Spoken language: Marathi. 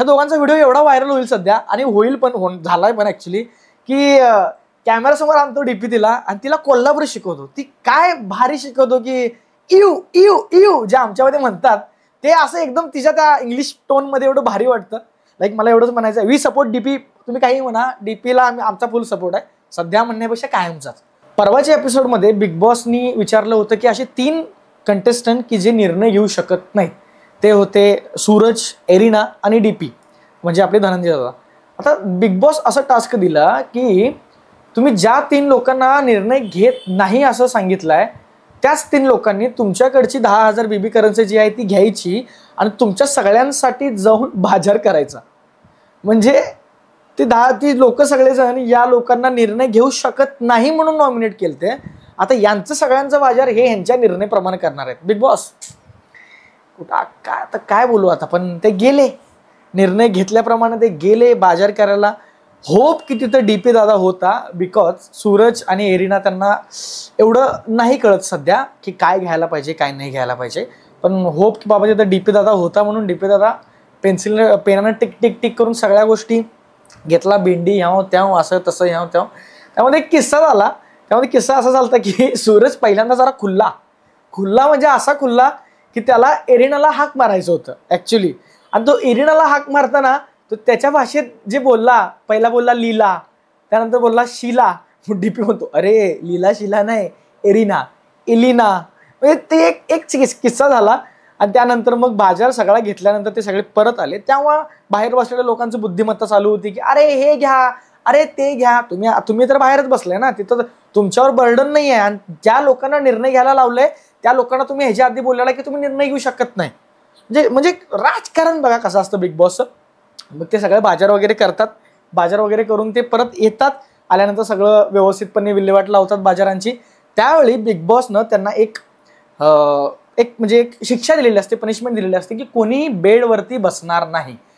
ह्या दोघांचा व्हिडिओ एवढा व्हायरल होईल सध्या, आणि होईल पण, झालाय पण ऍक्च्युली, की कॅमेरासमोर आणतो डीपी तिला आणि तिला कोल्हापुरी शिकवतो. ती काय भारी शिकवतो की इव इव इव जे आमच्यामध्ये म्हणतात ते असं एकदम तिच्या त्या इंग्लिश टोन मध्ये एवढं भारी वाटतं. लाईक मला एवढंच म्हणायचं आहे, वी सपोर्ट डीपी. तुम्ही काही म्हणा, डीपीला आमचा फुल सपोर्ट आहे, सध्या म्हणण्यापेक्षा कायमचाच. परवाच्या एपिसोडमध्ये बिग बॉसनी विचारलं होतं की असे 3 कंटेस्टंट की जे निर्णय घेऊ शकत नाहीत, ते होते सूरज, एरिना आणि डीपी, म्हणजे आपले धनंजय दादा. आता बिग बॉस असा टास्क दिला की तुम्ही ज्या 3 लोकांना निर्णय घेत नाही असं सांगितलंय, त्याच 3 लोकांनी तुमच्याकडची 10,000 बीबी करन्सी जी आहे ती घ्यायची आणि तुमच्या सगळ्यांसाठी जाऊन बाजार करायचा. म्हणजे ती लोक सगळेजण या लोकांना निर्णय घेऊ शकत नाही म्हणून नॉमिनेट केलते. आता यांचं सगळ्यांचा बाजार हे ह्यांच्या निर्णयाप्रमाणे करणार आहेत बिग बॉस. आता काय बोलू आता, पण ते गेले निर्णय घेतल्याप्रमाणे, ते गेले बाजार करायला. होप की तिथं डीपी दादा होता, बिकॉज सूरज आणि एरिना त्यांना एवढं नाही कळत सध्या की काय घ्यायला पाहिजे काय नाही घ्यायला पाहिजे. पण होप की बाबा तिथं डीपी दादा होता म्हणून डीपी दादा पेनानं टिक टिक टिक करून सगळ्या गोष्टी घेतला. भेंडी ह्याव त्याव असं तसं ह्याव त्याव. त्यामध्ये एक किस्सा झाला. त्यामध्ये किस्सा असा झाला की सूरज पहिल्यांदा जरा खुल्ला म्हणजे असा खुल्ला की त्याला एरिनाला हाक मारायचं होतं ऍक्च्युली. आणि तो एरिनाला हाक मारताना तो त्याच्या भाषेत जे बोलला, पहिला बोलला लीला, त्यानंतर बोलला शिला. डीपी म्हणतो अरे लीला शिला नाही, एरिना इलिना. म्हणजे ते एक किस्सा झाला. आणि त्यानंतर मग बाजार सगळा घेतल्यानंतर ते सगळे परत आले. तेव्हा बाहेर बसलेल्या लोकांची बुद्धिमत्ता चालू होती की अरे हे घ्या, अरे ते घ्या. तुम्ही तर बाहेरच बसलाय ना, तिथं तुमच्यावर बर्डन नाही आहे. आणि ज्या लोकांना निर्णय घ्यायला लावलंय त्या लोकांना तुम्ही ह्याच्या आधी बोललेला की तुम्ही निर्णय घेऊ शकत नाही. म्हणजे राजकारण बघा कसं असतं बिग बॉसचं. मग ते सगळे बाजार वगैरे करतात. बाजार वगैरे करून ते परत येतात. आल्यानंतर सगळं व्यवस्थितपणे विल्हेवाट लावतात बाजारांची. त्यावेळी बिग बॉसनं त्यांना एक शिक्षा दिलेली असते, पनिशमेंट दिलेली असते की कोणीही बेडवरती बसणार नाही.